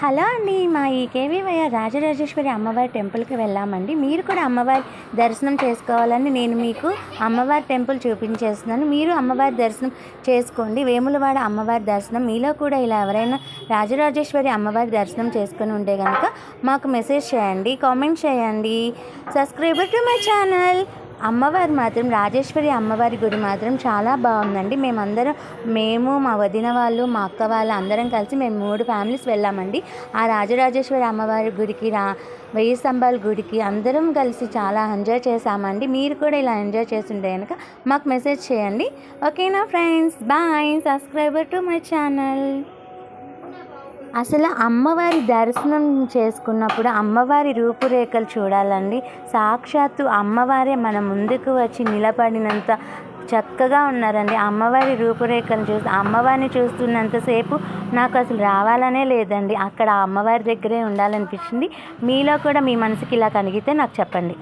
Hello అండి. మా ఈ కేవీవైఆర్ రాజరాజేశ్వరి అమ్మవారి టెంపుల్కి వెళ్ళామండి. మీరు కూడా అమ్మవారి దర్శనం చేసుకోవాలని నేను మీకు అమ్మవారి టెంపుల్ చూపించేస్తున్నాను. మీరు అమ్మవారి దర్శనం చేసుకోండి. వేములవాడ అమ్మవారి దర్శనం మీలో కూడా ఇలా ఎవరైనా రాజరాజేశ్వరి అమ్మవారి దర్శనం చేసుకొని ఉంటే కనుక మాకు మెసేజ్ చేయండి, కామెంట్ చేయండి. Subscriber to my channel. అమ్మవారు మాత్రం రాజేశ్వరి అమ్మవారి గుడి మాత్రం చాలా బాగుందండి. మేము మా వదిన వాళ్ళు, మా అక్క వాళ్ళు అందరం కలిసి మేము 3 ఫ్యామిలీస్ వెళ్ళామండి. ఆ రాజరాజేశ్వరి అమ్మవారి గుడికి, 1000 స్తంభాల గుడికి అందరం కలిసి చాలా ఎంజాయ్ చేసామండి. మీరు కూడా ఇలా ఎంజాయ్ చేస్తుంటే కనుక మాకు మెసేజ్ చేయండి. ఓకేనా friends, bye. Subscriber to my channel. అసలు అమ్మవారి దర్శనం చేసుకున్నప్పుడు అమ్మవారి రూపురేఖలు చూడాలండి. సాక్షాత్తు అమ్మవారే మన ముందుకు వచ్చి నిలబడినంత చక్కగా ఉన్నారండి. అమ్మవారి రూపురేఖలు అమ్మవారిని చూస్తున్నంతసేపు నాకు అసలు రావాలనే లేదండి. అక్కడ అమ్మవారి దగ్గరే ఉండాలనిపించింది. మీలో కూడా మీ మనసుకి ఇలా కలిగితే నాకు చెప్పండి.